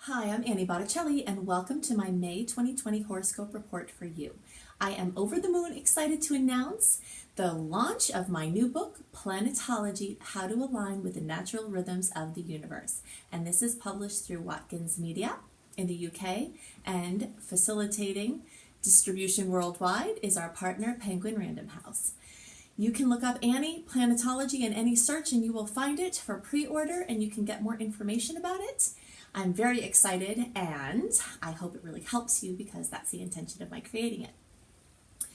Hi, I'm Annie Botticelli, and welcome to my May 2020 horoscope report for you. I am over the moon excited to announce the launch of my new book, Planetology: How to Align with the Natural Rhythms of the Universe. And this is published through Watkins Media in the UK, and facilitating distribution worldwide is our partner, Penguin Random House. You can look up Annie Planetology in any search and you will find it for pre-order, and you can get more information about it. I'm very excited, and I hope it really helps you because that's the intention of my creating it.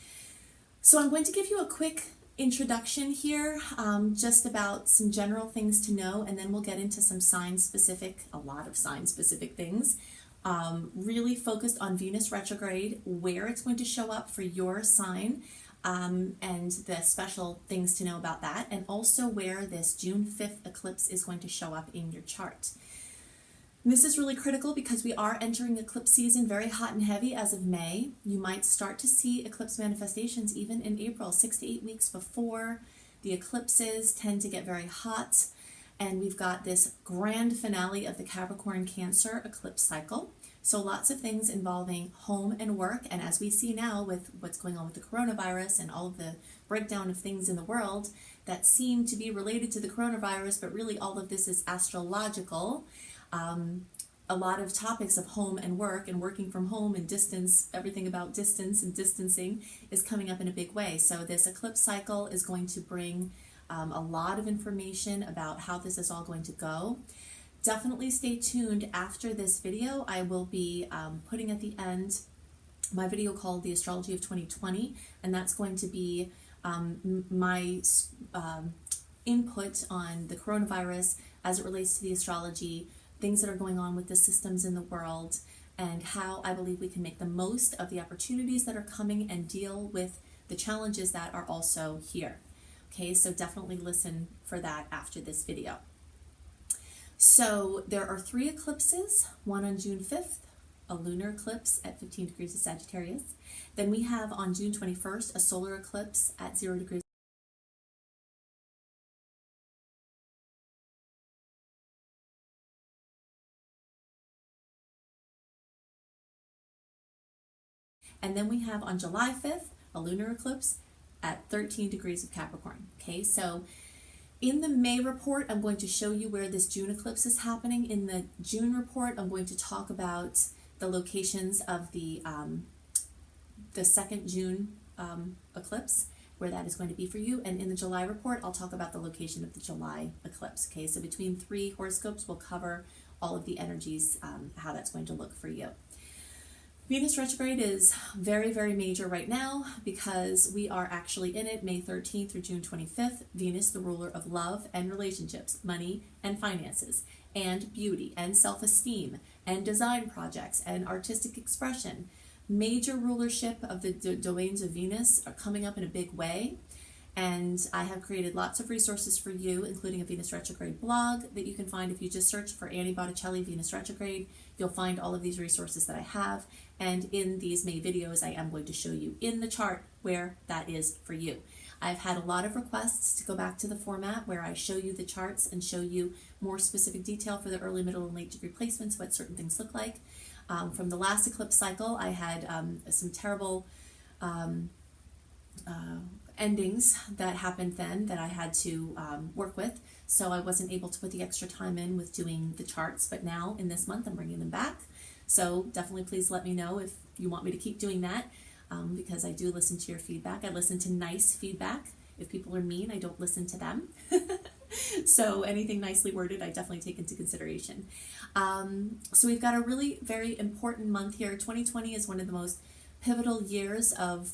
So I'm going to give you a quick introduction here, just about some general things to know, and then we'll get into some a lot of sign-specific things, really focused on Venus retrograde, where it's going to show up for your sign, and the special things to know about that, and also where this June 5th eclipse is going to show up in your chart. This is really critical because we are entering eclipse season very hot and heavy as of May. You might start to see eclipse manifestations even in April, 6 to 8 weeks before. The eclipses tend to get very hot, and we've got this grand finale of the Capricorn Cancer eclipse cycle. So lots of things involving home and work, and as we see now with what's going on with the coronavirus and all of the breakdown of things in the world that seem to be related to the coronavirus, but really all of this is astrological. A lot of topics of home and work and working from home and distance, everything about distance and distancing is coming up in a big way. So this eclipse cycle is going to bring a lot of information about how this is all going to go. Definitely stay tuned after this video. I will be putting at the end my video called The Astrology of 2020, and that's going to be my input on the coronavirus as it relates to the astrology, things that are going on with the systems in the world, and how I believe we can make the most of the opportunities that are coming and deal with the challenges that are also here. Okay, so definitely listen for that after this video. So there are 3 eclipses, one on June 5th, a lunar eclipse at 15 degrees of Sagittarius. Then we have on June 21st a solar eclipse at 0 degrees. And then we have on July 5th, a lunar eclipse at 13 degrees of Capricorn. Okay, so in the May report, I'm going to show you where this June eclipse is happening. In the June report, I'm going to talk about the locations of the 2nd June eclipse, where that is going to be for you. And in the July report, I'll talk about the location of the July eclipse. Okay, so between 3 horoscopes, we'll cover all of the energies, how that's going to look for you. Venus retrograde is very, very major right now because we are actually in it May 13th through June 25th. Venus, the ruler of love and relationships, money and finances, and beauty and self-esteem and design projects and artistic expression. Major rulership of the domains of Venus are coming up in a big way. And I have created lots of resources for you, including a Venus retrograde blog that you can find if you just search for Annie Botticelli Venus retrograde. You'll find all of these resources that I have. And in these May videos, I am going to show you in the chart where that is for you. I've had a lot of requests to go back to the format where I show you the charts and show you more specific detail for the early, middle, and late degree placements, what certain things look like. From the last eclipse cycle, I had some terrible endings that happened then that I had to work with, so I wasn't able to put the extra time in with doing the charts, but now in this month I'm bringing them back. So definitely please let me know if you want me to keep doing that, because I do listen to your feedback. I listen to nice feedback. If people are mean, I don't listen to them. So anything nicely worded, I definitely take into consideration. So we've got a really very important month here. 2020 is one of the most pivotal years of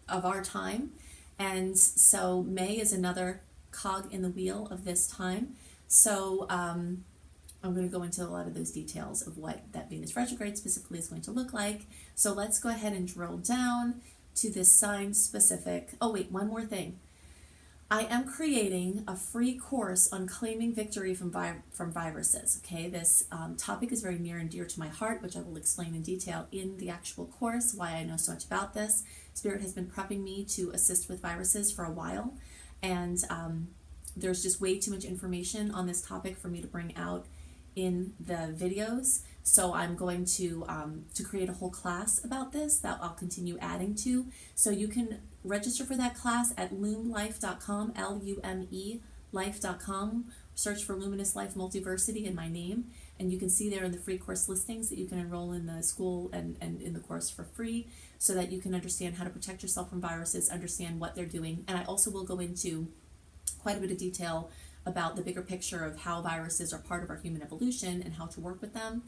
our time. And so May is another cog in the wheel of this time. So I'm going to go into a lot of those details of what that Venus retrograde specifically is going to look like. So let's go ahead and drill down to this sign specific. Oh wait, one more thing. I am creating a free course on claiming victory from viruses. Okay, this topic is very near and dear to my heart, which I will explain in detail in the actual course, why I know so much about this. Spirit has been prepping me to assist with viruses for a while, and there's just way too much information on this topic for me to bring out in the videos. So I'm going to create a whole class about this that I'll continue adding to. So you can register for that class at lumelife.com, L-U-M-E life.com. Search for Luminous Life Multiversity in my name, and you can see there in the free course listings that you can enroll in the school and in the course for free, so that you can understand how to protect yourself from viruses, understand what they're doing. And I also will go into quite a bit of detail about the bigger picture of how viruses are part of our human evolution and how to work with them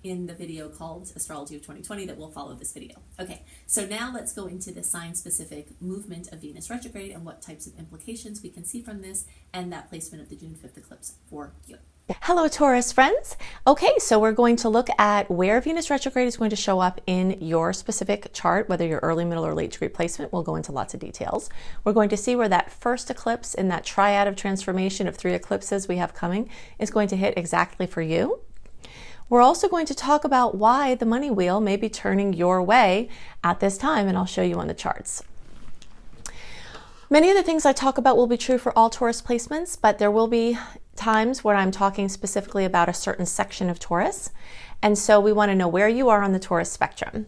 in the video called Astrology of 2020 that will follow this video. Okay, so now let's go into the sign-specific movement of Venus retrograde and what types of implications we can see from this and that placement of the June 5th eclipse for you. Hello, Taurus friends. Okay, so we're going to look at where Venus retrograde is going to show up in your specific chart, whether you're early, middle, or late degree placement. We'll go into lots of details. We're going to see where that first eclipse in that triad of transformation of 3 eclipses we have coming is going to hit exactly for you. We're also going to talk about why the money wheel may be turning your way at this time, and I'll show you on the charts. Many of the things I talk about will be true for all Taurus placements, but there will be times where I'm talking specifically about a certain section of Taurus, and so we want to know where you are on the Taurus spectrum.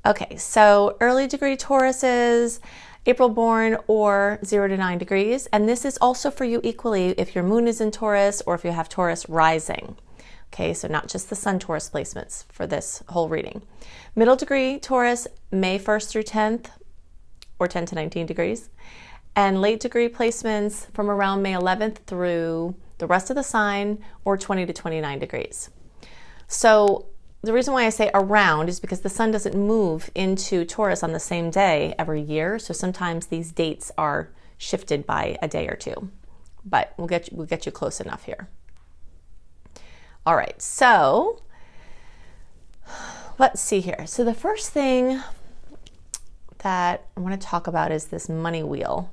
Okay, so early degree Tauruses, April born, or 0 to 9 degrees, and this is also for you equally if your moon is in Taurus or if you have Taurus rising. Okay, so not just the Sun Taurus placements for this whole reading. Middle degree Taurus, May 1st through 10th, or 10 to 19 degrees. And late degree placements from around May 11th through the rest of the sign, or 20 to 29 degrees. So the reason why I say around is because the sun doesn't move into Taurus on the same day every year. So sometimes these dates are shifted by a day or two, but we'll get you close enough here. All right, so let's see here. So the first thing that I want to talk about is this money wheel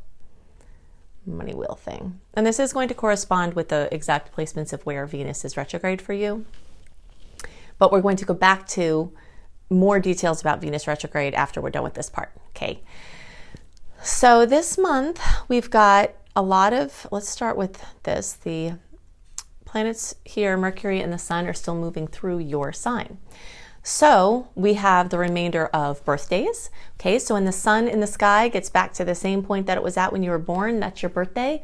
thing. And this is going to correspond with the exact placements of where Venus is retrograde for you. But we're going to go back to more details about Venus retrograde after we're done with this part, okay? So this month we've got a lot of, let's start with this, the planets here, Mercury and the Sun, are still moving through your sign. So we have the remainder of birthdays. Okay, so when the sun in the sky gets back to the same point that it was at when you were born, that's your birthday.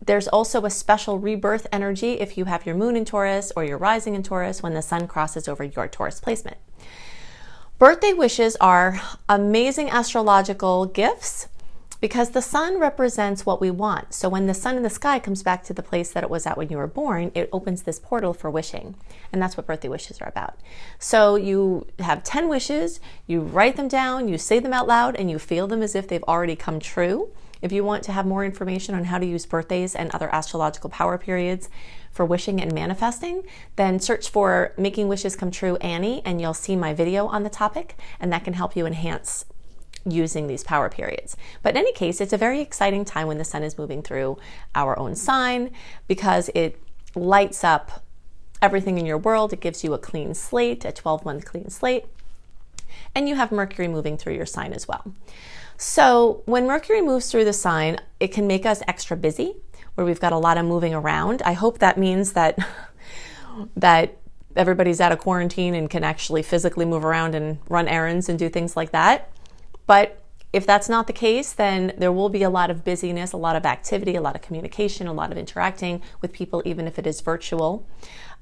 There's also a special rebirth energy if you have your moon in Taurus or your rising in Taurus when the sun crosses over your Taurus placement. Birthday wishes are amazing astrological gifts because the sun represents what we want. So when the sun in the sky comes back to the place that it was at when you were born, it opens this portal for wishing. And that's what birthday wishes are about. So you have 10 wishes, you write them down, you say them out loud, and you feel them as if they've already come true. If you want to have more information on how to use birthdays and other astrological power periods for wishing and manifesting, then search for Making Wishes Come True Annie, and you'll see my video on the topic, and that can help you enhance using these power periods. But in any case, it's a very exciting time when the sun is moving through our own sign because it lights up everything in your world. It gives you a clean slate, a 12-month clean slate, and you have Mercury moving through your sign as well. So when Mercury moves through the sign, it can make us extra busy, where we've got a lot of moving around. I hope that means that everybody's out of quarantine and can actually physically move around and run errands and do things like that. But if that's not the case, then there will be a lot of busyness, a lot of activity, a lot of communication, a lot of interacting with people, even if it is virtual.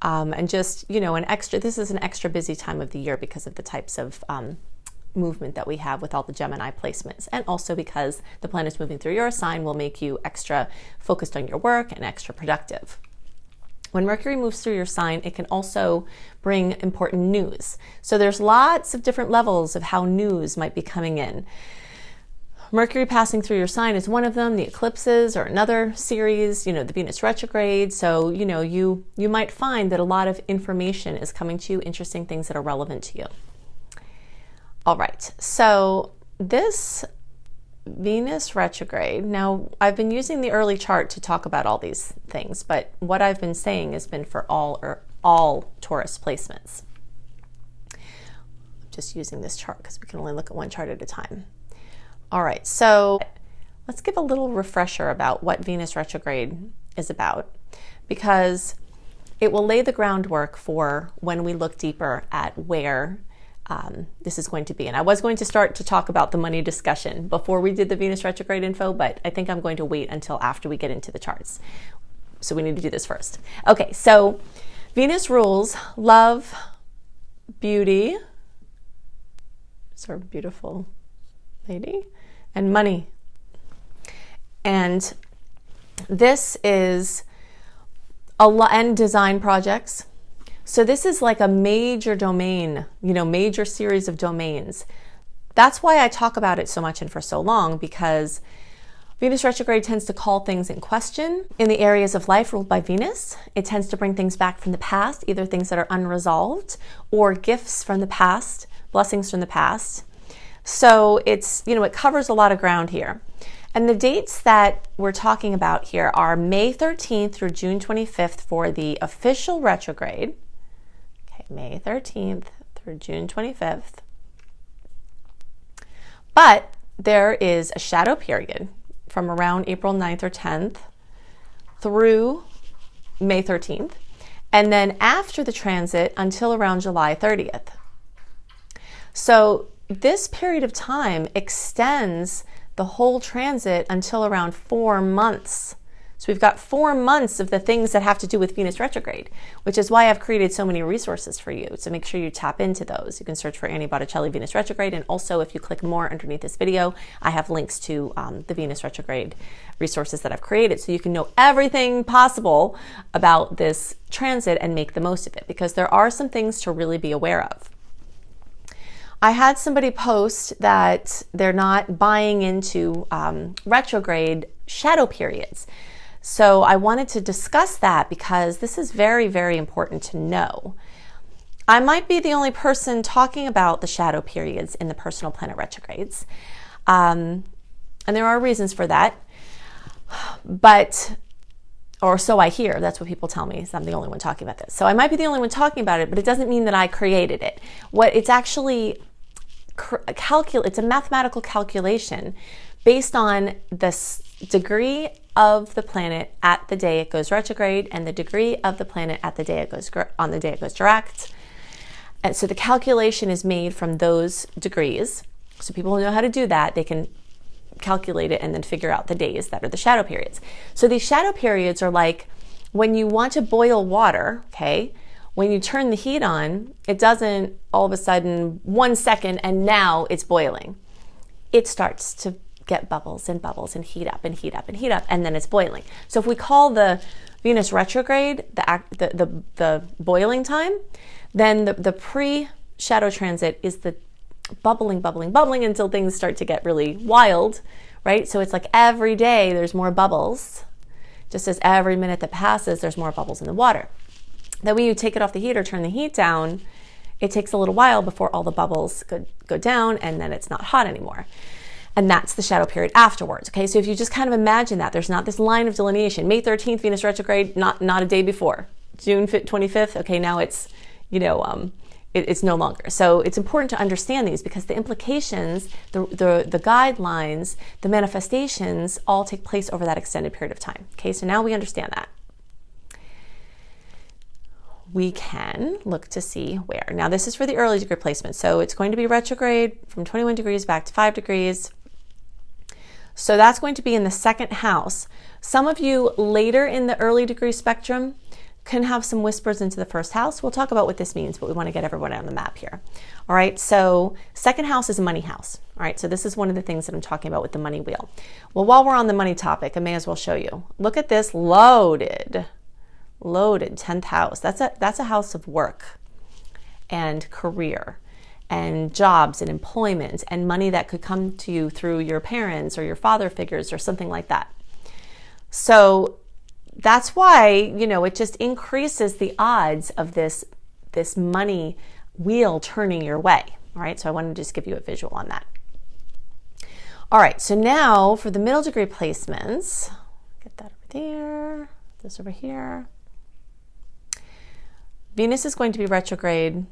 And just, this is an extra busy time of the year because of the types of movement that we have with all the Gemini placements. And also because the planets moving through your sign will make you extra focused on your work and extra productive. When Mercury moves through your sign, it can also bring important news. So there's lots of different levels of how news might be coming in. Mercury passing through your sign is one of them. The eclipses are another series, the Venus retrograde. So, you might find that a lot of information is coming to you, interesting things that are relevant to you. All right, so this Venus retrograde, now I've been using the early chart to talk about all these things, but what I've been saying has been for all Taurus placements. I'm just using this chart because we can only look at one chart at a time. All right, so let's give a little refresher about what Venus retrograde is about, because it will lay the groundwork for when we look deeper at where this is going to be. And I was going to start to talk about the money discussion before we did the Venus retrograde info, but I think I'm going to wait until after we get into the charts. So we need to do this first. Okay, so Venus rules love, beauty, sort of beautiful lady, and money. And this is a lot, and design projects. So this is like a major domain, major series of domains. That's why I talk about it so much and for so long, because Venus retrograde tends to call things in question in the areas of life ruled by Venus. It tends to bring things back from the past, either things that are unresolved or gifts from the past, blessings from the past. So it's, it covers a lot of ground here. And the dates that we're talking about here are May 13th through June 25th for the official retrograde. May 13th through June 25th. But there is a shadow period from around April 9th or 10th through May 13th. And then after the transit until around July 30th. So this period of time extends the whole transit until around 4 months. So we've got 4 months of the things that have to do with Venus retrograde, which is why I've created so many resources for you. So make sure you tap into those. You can search for Annie Botticelli Venus retrograde. And also if you click more underneath this video, I have links to the Venus retrograde resources that I've created. So you can know everything possible about this transit and make the most of it, because there are some things to really be aware of. I had somebody post that they're not buying into retrograde shadow periods. So I wanted to discuss that because this is very, very important to know. I might be the only person talking about the shadow periods in the Personal Planet Retrogrades. And there are reasons for that. Or so I hear, that's what people tell me, so I'm the only one talking about this. So I might be the only one talking about it, but it doesn't mean that I created it. What it's actually it's a mathematical calculation based on the degree of the planet at the day it goes retrograde and the degree of the planet at the day it goes direct. And so the calculation is made from those degrees. So people who know how to do that, they can calculate it and then figure out the days that are the shadow periods. So these shadow periods are like when you want to boil water, okay? When you turn the heat on, it doesn't all of a sudden 1 second and now it's boiling. It starts to get bubbles and heat up and heat up and heat up, and then it's boiling. So if we call the Venus retrograde the boiling time, then the pre-shadow transit is the bubbling until things start to get really wild, right? So it's like every day there's more bubbles, just as every minute that passes there's more bubbles in the water. Then when you take it off the heat or turn the heat down, it takes a little while before all the bubbles go down, and then it's not hot anymore. And that's the shadow period afterwards, okay? So if you just kind of imagine that, there's not this line of delineation. May 13th, Venus retrograde, not a day before. June 25th, okay, now it's, it's no longer. So it's important to understand these because the implications, the guidelines, the manifestations all take place over that extended period of time, okay? So now we understand that. We can look to see where. Now this is for the early degree placement. So it's going to be retrograde from 21 degrees back to 5 degrees. So that's going to be in the second house. Some of you later in the early degree spectrum can have some whispers into the first house. We'll talk about what this means, but we want to get everyone on the map here. All right, so second house is a money house. All right, so this is one of the things that I'm talking about with the money wheel. Well, while we're on the money topic, I may as well show you. Look at this loaded 10th house. That's a house of work and career and jobs and employment and money that could come to you through your parents or your father figures or something like that. So that's why, it just increases the odds of this money wheel turning your way. All right, so I wanted to just give you a visual on that. All right, so now for the middle degree placements, get that over there, this over here. Venus is going to be retrograde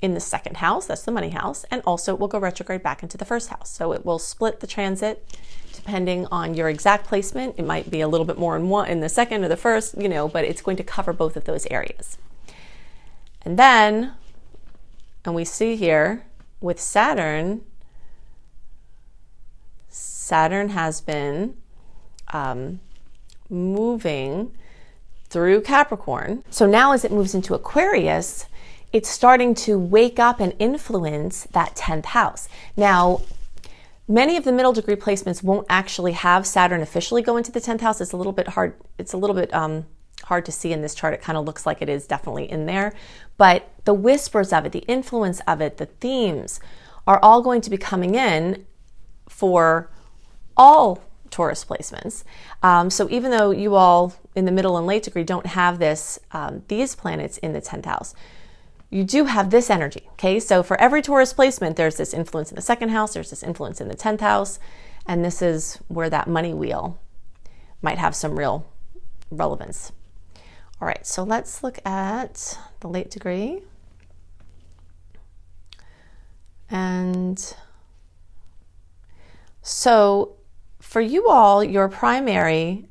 in the second house, that's the money house, and also it will go retrograde back into the first house. So it will split the transit to depending on your exact placement. It might be a little bit more in the second or the first, but it's going to cover both of those areas. And then, and we see here with Saturn has been moving through Capricorn. So now as it moves into Aquarius, it's starting to wake up and influence that 10th house. Now, many of the middle degree placements won't actually have Saturn officially go into the 10th house. It's a little bit hard. It's a little bit hard to see in this chart. It kind of looks like it is definitely in there. But the whispers of it, the influence of it, the themes are all going to be coming in for all Taurus placements. So even though you all in the middle and late degree don't have these planets in the 10th house, you do have this energy, okay? So for every Taurus placement, there's this influence in the second house, there's this influence in the 10th house, and this is where that money wheel might have some real relevance. All right, so let's look at the late degree. And so for you all, your primary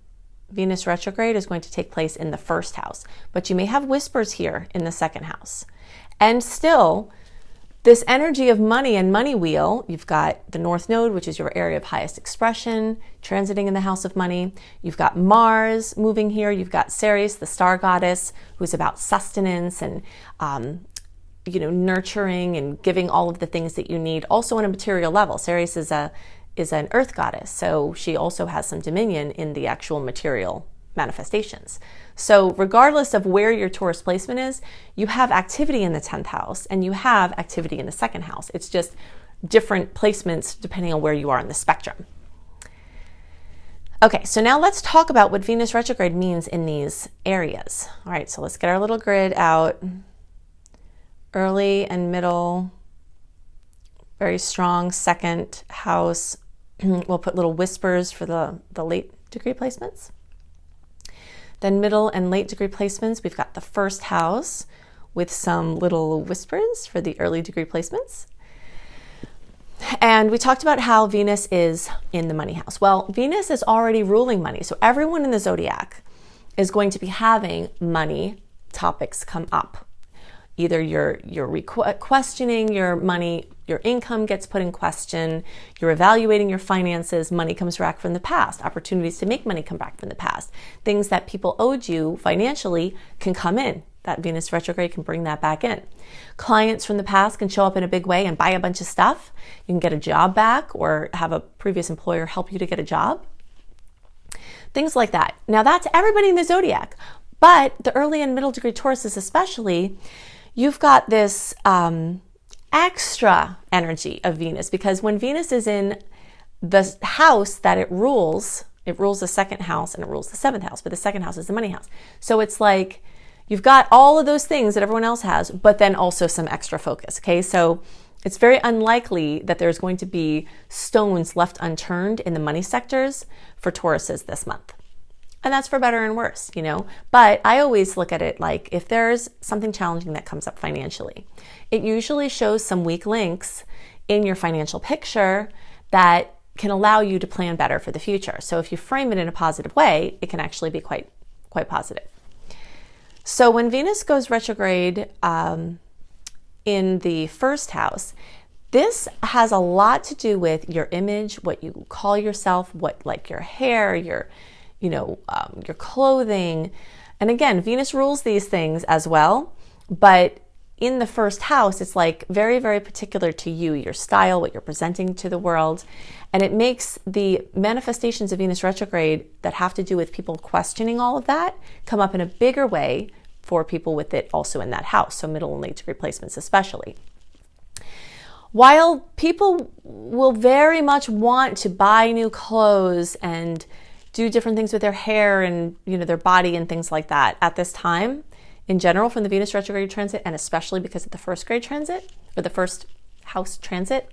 Venus retrograde is going to take place in the first house, but you may have whispers here in the second house. And still, this energy of money and money wheel, you've got the North Node, which is your area of highest expression, transiting in the house of money. You've got Mars moving here. You've got Ceres, the star goddess, who's about sustenance and nurturing and giving all of the things that you need, also on a material level. Ceres is an earth goddess, so she also has some dominion in the actual material manifestations. So regardless of where your Taurus placement is, you have activity in the 10th house and you have activity in the second house. It's just different placements depending on where you are in the spectrum. Okay, so now let's talk about what Venus retrograde means in these areas. All right, so let's get our little grid out. Early and middle, very strong second house. We'll put little whispers for the late degree placements. Then middle and late degree placements, we've got the first house with some little whispers for the early degree placements. And we talked about how Venus is in the money house. Well, Venus is already ruling money. So everyone in the zodiac is going to be having money topics come up. Either you're questioning your money, your income gets put in question, you're evaluating your finances, money comes back from the past, opportunities to make money come back from the past. Things that people owed you financially can come in. That Venus retrograde can bring that back in. Clients from the past can show up in a big way and buy a bunch of stuff. You can get a job back or have a previous employer help you to get a job. Things like that. Now that's everybody in the zodiac, but the early and middle degree Tauruses especially, you've got this extra energy of Venus, because when Venus is in the house that it rules the second house and it rules the seventh house, but the second house is the money house. So it's like you've got all of those things that everyone else has, but then also some extra focus, okay? So it's very unlikely that there's going to be stones left unturned in the money sectors for Tauruses this month. And that's for better and worse, But I always look at it like if there's something challenging that comes up financially, it usually shows some weak links in your financial picture that can allow you to plan better for the future. So if you frame it in a positive way, it can actually be quite positive. So when Venus goes retrograde in the first house, this has a lot to do with your image, what you call yourself, like your hair, your clothing. And again, Venus rules these things as well, but in the first house, it's like very, very particular to you, your style, what you're presenting to the world. And it makes the manifestations of Venus retrograde that have to do with people questioning all of that come up in a bigger way for people with it also in that house. So middle and late degree placements especially. While people will very much want to buy new clothes and do different things with their hair and their body and things like that at this time, in general from the Venus retrograde transit, and especially because of the first grade transit or the first house transit,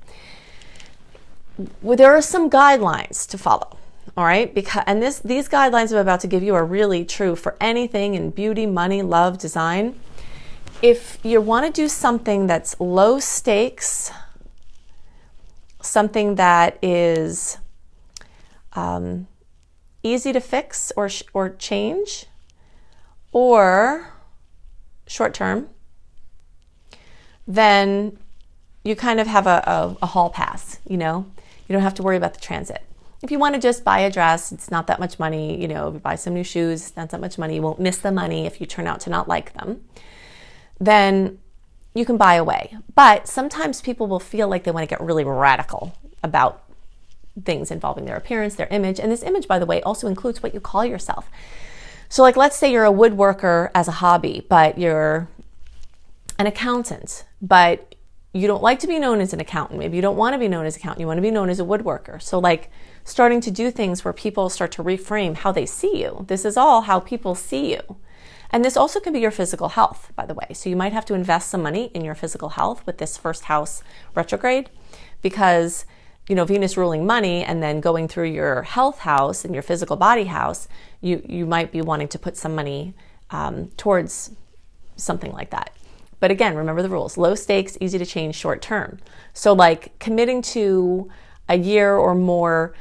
there are some guidelines to follow. All right, these guidelines I'm about to give you are really true for anything in beauty, money, love, design. If you want to do something that's low stakes, something that is easy to fix or change, or short term, then you kind of have a hall pass, you know? You don't have to worry about the transit. If you want to just buy a dress, it's not that much money, you know, if you buy some new shoes, it's not that much money, you won't miss the money if you turn out to not like them, then you can buy away. But sometimes people will feel like they want to get really radical about things involving their appearance, their image. And this image, by the way, also includes what you call yourself. So like, let's say you're a woodworker as a hobby, but you're an accountant, but you don't like to be known as an accountant. Maybe you don't want to be known as an accountant. You want to be known as a woodworker. So like starting to do things where people start to reframe how they see you. This is all how people see you. And this also can be your physical health, by the way. So you might have to invest some money in your physical health with this first house retrograde, because, you know, Venus ruling money and then going through your health house and your physical body house, you might be wanting to put some money towards something like that. But again, remember the rules: low stakes, easy to change, short term. So like committing to a year or more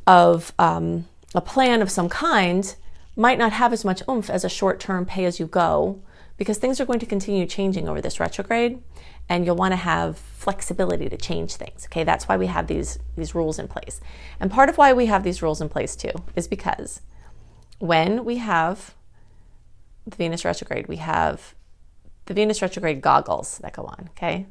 of a plan of some kind might not have as much oomph as a short-term pay-as-you-go, because things are going to continue changing over this retrograde, and you'll want to have flexibility to change things. Okay, that's why we have these rules in place. And part of why we have these rules in place too is because when we have the Venus retrograde, we have the Venus retrograde goggles that go on. Okay,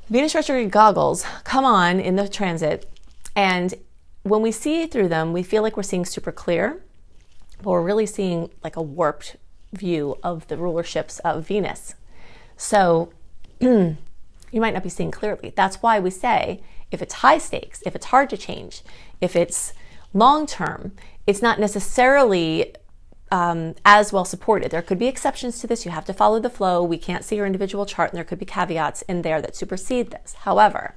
Venus retrograde goggles come on in the transit, and when we see through them, we feel like we're seeing super clear, but we're really seeing like a warped view of the rulerships of Venus. So you might not be seeing clearly. That's why we say if it's high stakes, if it's hard to change, if it's long term, it's not necessarily as well supported. There could be exceptions to this. You have to follow the flow. We can't see your individual chart, and there could be caveats in there that supersede this. However,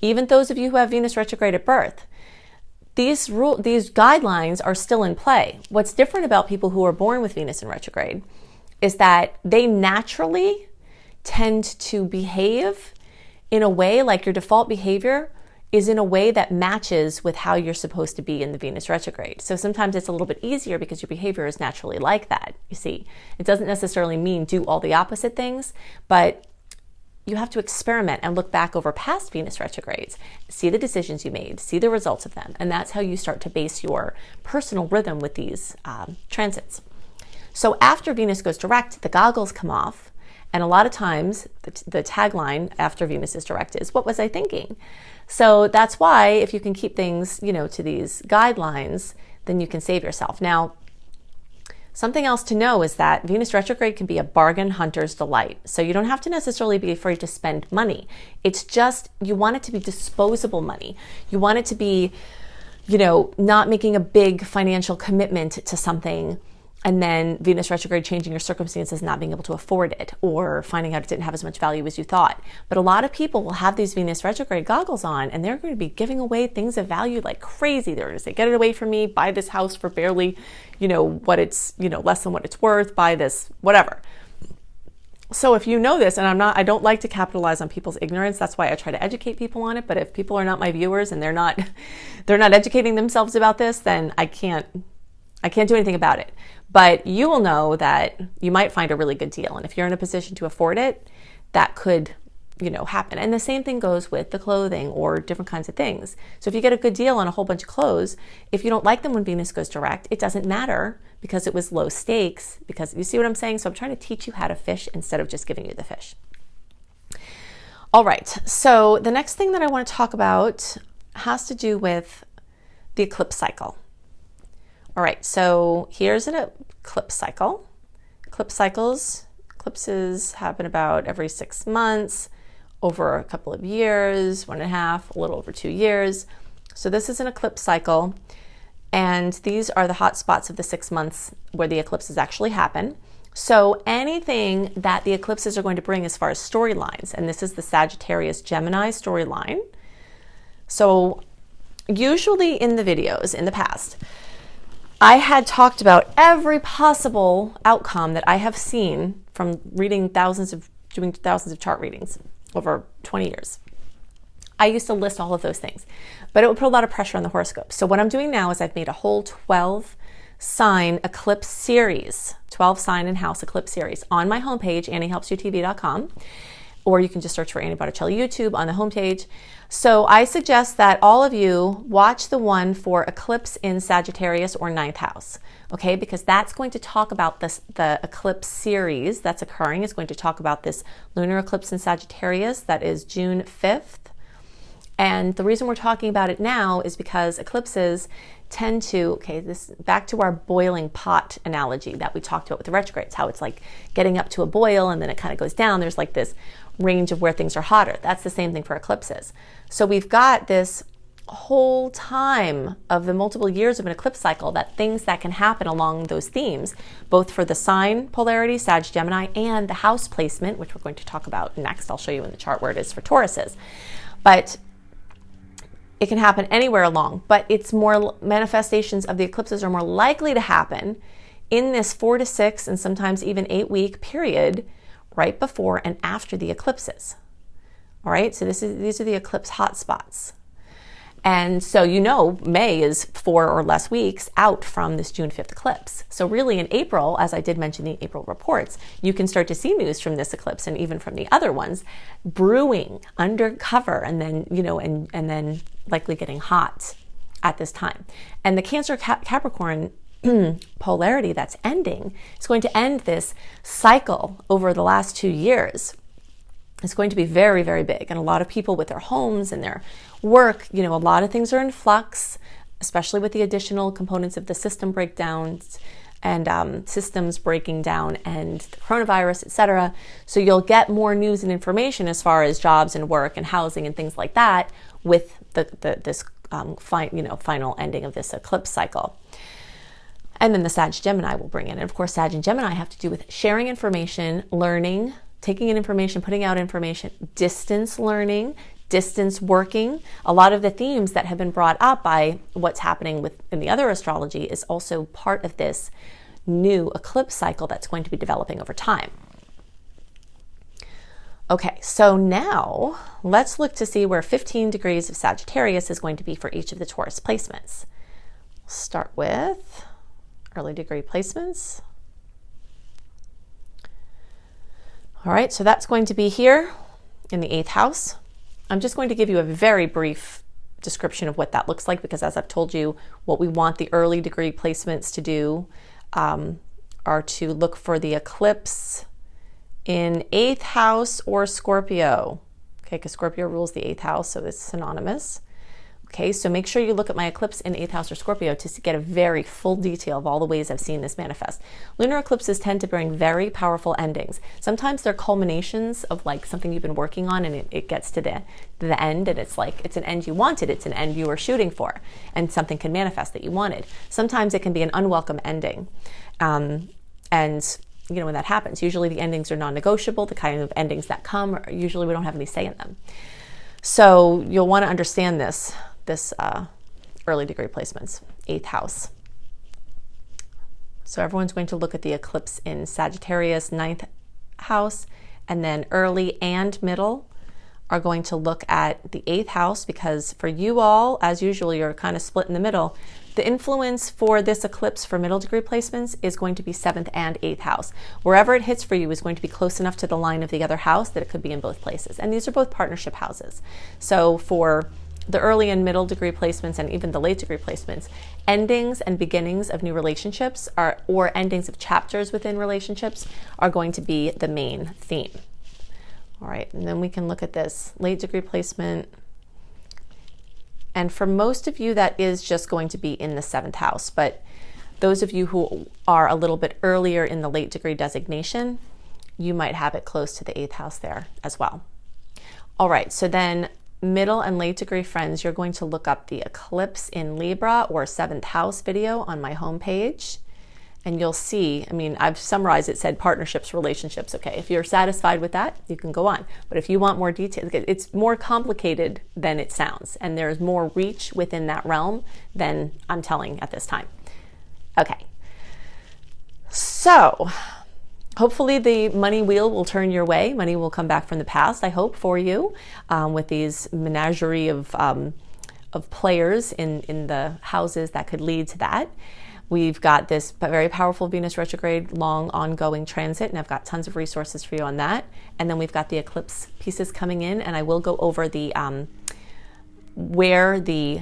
even those of you who have Venus retrograde at birth, these guidelines are still in play. What's different about people who are born with Venus in retrograde is that they naturally tend to behave in a way, like your default behavior is in a way that matches with how you're supposed to be in the Venus retrograde. So sometimes it's a little bit easier because your behavior is naturally like that. You see, it doesn't necessarily mean do all the opposite things, but you have to experiment and look back over past Venus retrogrades, see the decisions you made, see the results of them, and that's how you start to base your personal rhythm with these transits. So after Venus goes direct, the goggles come off, and a lot of times the tagline after Venus is direct is, "What was I thinking?" So that's why if you can keep things, you know, to these guidelines, then you can save yourself. Now, something else to know is that Venus retrograde can be a bargain hunter's delight. So you don't have to necessarily be afraid to spend money. It's just, you want it to be disposable money. You want it to be, you know, not making a big financial commitment to something and then Venus retrograde changing your circumstances, not being able to afford it, or finding out it didn't have as much value as you thought. But a lot of people will have these Venus retrograde goggles on, and they're going to be giving away things of value like crazy. They're going to say, "Get it away from me, buy this house for barely, you know, what it's, you know, less than what it's worth, buy this, whatever." So if you know this, and I don't like to capitalize on people's ignorance, that's why I try to educate people on it. But if people are not my viewers and they're not educating themselves about this, then I can't do anything about it. But you will know that you might find a really good deal. And if you're in a position to afford it, that could, you know, happen. And the same thing goes with the clothing or different kinds of things. So if you get a good deal on a whole bunch of clothes, if you don't like them when Venus goes direct, it doesn't matter because it was low stakes, because you see what I'm saying? So I'm trying to teach you how to fish instead of just giving you the fish. All right. So the next thing that I want to talk about has to do with the eclipse cycle. All right, so here's an eclipse cycle. Eclipses happen about every 6 months, over a couple of years, 1.5, a little over 2 years. So this is an eclipse cycle, and these are the hot spots of the 6 months where the eclipses actually happen. So anything that the eclipses are going to bring as far as storylines, and this is the Sagittarius Gemini storyline. So usually in the videos in the past, I had talked about every possible outcome that I have seen from doing thousands of chart readings over 20 years. I used to list all of those things, but it would put a lot of pressure on the horoscope. So what I'm doing now is I've made a whole 12 sign eclipse series, 12 sign and house eclipse series on my homepage, anniehelpsyouTV.com, or you can just search for Annie Botticelli YouTube on the homepage. So I suggest that all of you watch the one for eclipse in Sagittarius or ninth house, okay? Because that's going to talk about this, the eclipse series that's occurring is going to talk about this lunar eclipse in Sagittarius that is June 5th. And the reason we're talking about it now is because eclipses tend to, okay, this back to our boiling pot analogy that we talked about with the retrogrades, how it's like getting up to a boil and then it kind of goes down. There's like this range of where things are hotter. That's the same thing for eclipses. So we've got this whole time of the multiple years of an eclipse cycle, that things that can happen along those themes, both for the sign polarity, Sag, Gemini, and the house placement, which we're going to talk about next. I'll show you in the chart where it is for Tauruses. But it can happen anywhere along, but it's more manifestations of the eclipses are more likely to happen in this 4 to 6 and sometimes even 8-week period right before and after the eclipses. All right, so these are the eclipse hotspots. And so May is 4 or less weeks out from this June 5th eclipse. So really in April, as I did mention the April reports, you can start to see news from this eclipse and even from the other ones brewing undercover and then, and then likely getting hot at this time. And the Cancer Capricorn polarity that's ending is going to end this cycle over the last 2 years. It's going to be very, very big. And a lot of people with their homes and their work, a lot of things are in flux, especially with the additional components of the system breakdowns and systems breaking down and the coronavirus, etc. So you'll get more news and information as far as jobs and work and housing and things like that with this final ending of this eclipse cycle. And then the Sag Gemini will bring in. And of course, Sag and Gemini have to do with sharing information, learning, taking in information, putting out information, distance learning, distance working. A lot of the themes that have been brought up by what's happening in the other astrology is also part of this new eclipse cycle that's going to be developing over time. Okay, so now let's look to see where 15 degrees of Sagittarius is going to be for each of the Taurus placements. We'll start with early degree placements. All right, so that's going to be here in the 8th house. I'm just going to give you a very brief description of what that looks like because as I've told you, what we want the early degree placements to do are to look for the eclipse in 8th house or Scorpio. Okay, because Scorpio rules the 8th house, so it's synonymous. Okay, so make sure you look at my eclipse in 8th house or Scorpio to get a very full detail of all the ways I've seen this manifest. Lunar eclipses tend to bring very powerful endings. Sometimes they're culminations of like something you've been working on and it gets to the end and it's like it's an end you wanted, it's an end you were shooting for, and something can manifest that you wanted. Sometimes it can be an unwelcome ending. And when that happens, usually the endings are non-negotiable. The kind of endings that come, usually we don't have any say in them. So you'll want to understand this early degree placements, 8th house. So everyone's going to look at the eclipse in Sagittarius, 9th house, and then early and middle are going to look at the 8th house because for you all, as usual, you're kind of split in the middle. The influence for this eclipse for middle degree placements is going to be 7th and 8th house. Wherever it hits for you is going to be close enough to the line of the other house that it could be in both places. And these are both partnership houses. So for the early and middle degree placements and even the late degree placements, endings and beginnings of new relationships or endings of chapters within relationships are going to be the main theme. All right, and then we can look at this late degree placement. And for most of you, that is just going to be in the 7th house. But those of you who are a little bit earlier in the late degree designation, you might have it close to the 8th house there as well. All right, so then middle and late degree friends, you're going to look up the eclipse in Libra or 7th house video on my homepage. And you'll see, I've summarized it, said partnerships, relationships. Okay, if you're satisfied with that, you can go on. But if you want more detail, it's more complicated than it sounds. And there's more reach within that realm than I'm telling at this time. Okay, so hopefully the money wheel will turn your way. Money will come back from the past, I hope, for you, with these menagerie of players in the houses that could lead to that. We've got this very powerful Venus retrograde, long ongoing transit, and I've got tons of resources for you on that. And then we've got the eclipse pieces coming in, and I will go over the where the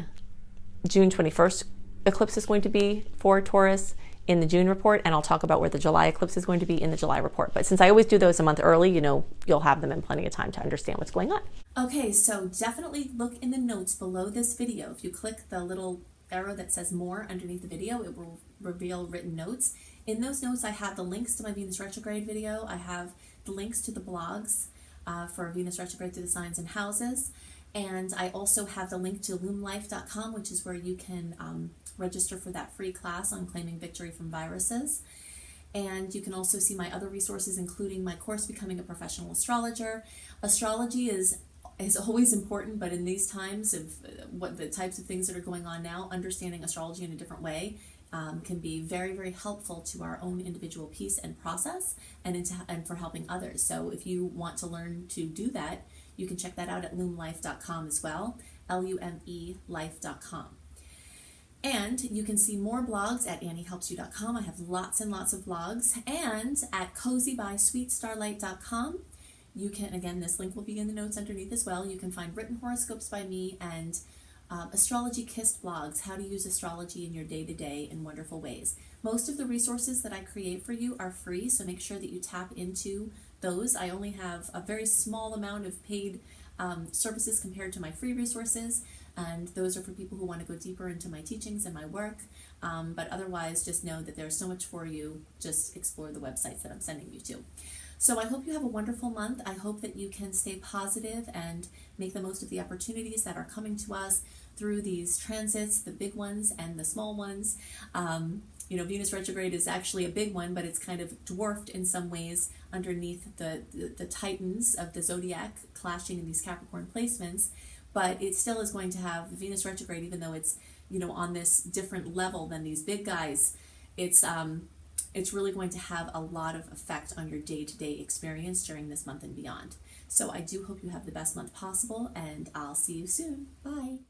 June 21st eclipse is going to be for Taurus in the June report, and I'll talk about where the July eclipse is going to be in the July report. But since I always do those a month early, you know, you'll have them in plenty of time to understand what's going on. Okay, so definitely look in the notes below this video. If you click the little arrow that says more underneath the video, it will reveal written notes. In those notes, I have the links to my Venus retrograde video. I have the links to the blogs for Venus retrograde through the signs and houses. And I also have the link to loomlife.com, which is where you can register for that free class on claiming victory from viruses. And you can also see my other resources, including my course, Becoming a Professional Astrologer. Astrology is always important, but in these times of what the types of things that are going on now, understanding astrology in a different way can be very, very helpful to our own individual peace and process, and for helping others. So if you want to learn to do that, you can check that out at loomlife.com as well, LUME life.com. And you can see more blogs at anniehelpsyou.com. I have lots and lots of blogs. And at cozybysweetstarlight.com, you can, again, this link will be in the notes underneath as well. You can find written horoscopes by me and astrology kissed blogs, how to use astrology in your day-to-day in wonderful ways. Most of the resources that I create for you are free, so make sure that you tap into those. I only have a very small amount of paid services compared to my free resources, and those are for people who want to go deeper into my teachings and my work. But otherwise, just know that there's so much for you. Just explore the websites that I'm sending you to. So I hope you have a wonderful month. I hope that you can stay positive and make the most of the opportunities that are coming to us through these transits, the big ones and the small ones. You know, Venus retrograde is actually a big one, but it's kind of dwarfed in some ways underneath the titans of the zodiac clashing in these Capricorn placements. But it still is going to have Venus retrograde, even though it's, you know, on this different level than these big guys. It's really going to have a lot of effect on your day-to-day experience during this month and beyond. So I do hope you have the best month possible, and I'll see you soon. Bye.